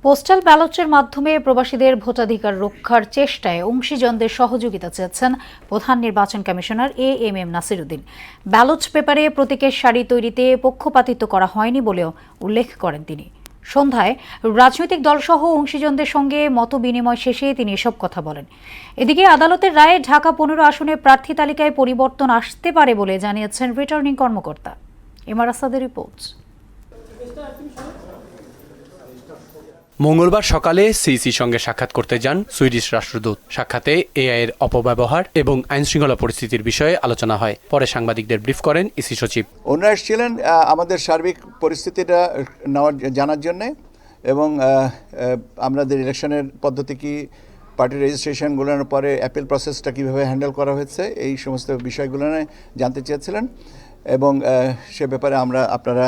Postal ব্যালটের মাধ্যমে প্রবাসীদের ভোটাধিকার রক্ষার চেষ্টায় অংশীজনদের সহযোগিতা চেয়েছেন প্রধান নির্বাচন কমিশনার এএমএম নাসিরউদ্দিন। ব্যালট পেপারে প্রতীকের সারি তৈরিতে পক্ষপাতিত্ব করা হয়নি বলেও উল্লেখ করেন তিনি। সন্ধ্যায় রাজনৈতিক দলসহ অংশীজনদের সঙ্গে মতবিনিময় শেষে তিনি এসব কথা বলেন। এদিকে আদালতের রায়ে ঢাকা 15 আসনে প্রার্থী তালিকায় পরিবর্তন আসতে পারে বলে জানিয়েছেন রিটার্নিং কর্মকর্তা। এমআর আসাদের রিপোর্ট। মঙ্গলবার সকালে সিইসির সঙ্গে সাক্ষাৎ করতে যান সুইডিশ রাষ্ট্রদূত। সাক্ষাতে এআই এর অপব্যবহার এবং আইনশৃঙ্খলা পরিস্থিতির বিষয়ে আলোচনা হয়। পরে সাংবাদিকদের ব্রিফ করেন ইসি সচিব। ওনারা এসেছিলেন আমাদের সার্বিক পরিস্থিতিটা জানার জন্যে, এবং আমাদের ইলেকশনের পদ্ধতি কি, পার্টি রেজিস্ট্রেশনগুলোর পরে অ্যাপিল প্রসেসটা কীভাবে হ্যান্ডেল করা হয়েছে, এই সমস্ত বিষয়গুলো জানতে চেয়েছিলেন। এবং সে ব্যাপারে আপনারা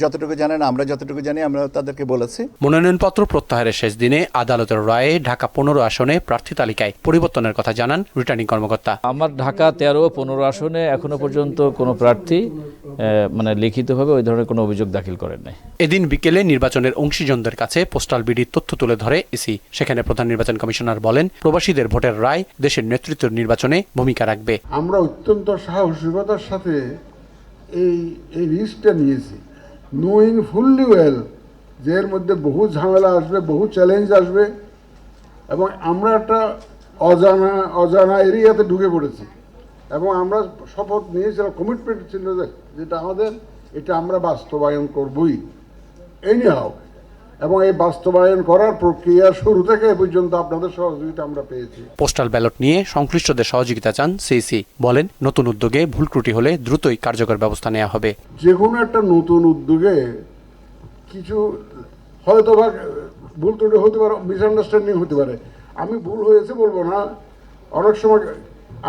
যতটুকু জানেন, আমরা যতটুকু জানি, আমরা তাদেরকে বলেছি। মনোনয়নপত্র প্রত্যাহারের শেষ দিনে আদালতের রায়ে ঢাকা 15 আসনে প্রার্থী তালিকায় পরিবর্তনের কথা জানান রিটার্নিং কর্মকর্তা। আমার ঢাকা 13-15 আসনে এখনো পর্যন্ত কোনো প্রার্থী লিখিতভাবে ওই ধরনের কোনো অভিযোগ দাখিল করেন নাই। এদিন বিকেলে নির্বাচনের অংশীজনদের কাছে পোস্টাল বিডির তথ্য তুলে ধরে ইসি। সেখানে প্রধান নির্বাচন কমিশনার বলেন, প্রবাসীদের ভোটের রায় দেশের নেতৃত্বের নির্বাচনে ভূমিকা রাখবে। আমরা অত্যন্ত সাহসিকতার সাথে এই রিস্কটা নিয়েছি, নোয়িং ফুললি ওয়েল যে এর মধ্যে বহু ঝামেলা আসবে, বহু চ্যালেঞ্জ আসবে, এবং আমরা একটা অজানা এরিয়াতে ঢুকে পড়েছি। এবং আমরা শপথ নিয়েছিলাম, কমিটমেন্ট ছিল যেটা আমাদের, এটা আমরা বাস্তবায়ন করবই এনিহাউ। এবং এই বাস্তবায়ন করার প্রক্রিয়া শুরু থেকে এ পর্যন্ত আপনাদের সহযোগিতা আমরা পেয়েছি। পোস্টাল ব্যালট নিয়ে সংশ্লিষ্টদের সহযোগিতা চান সিইসি। বলেন, নতুন উদ্যোগে ভুল ত্রুটি হলে দ্রুতই কার্যকর ব্যবস্থা নেওয়া হবে। যে কোনো একটা নতুন উদ্যোগে কিছু হয়তো বা ভুল ত্রুটি হতে পারে, মিসআন্ডারস্ট্যান্ডিং হতে পারে। আমি ভুল হয়েছে বলবো না, অনেক সময়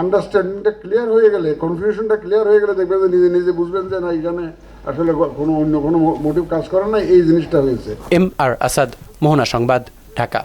আন্ডারস্ট্যান্ডিংটা ক্লিয়ার হয়ে গেলে, কনফিউশনটা ক্লিয়ার হয়ে গেলে দেখবেন যে নিজে নিজে বুঝবেন যে না, এখানে আসলে অন্য কোনো মোটিভ কাজ করে না, এই জিনিসটা হয়েছে। এমআর আসাদ, মোহনা সংবাদ, ঢাকা।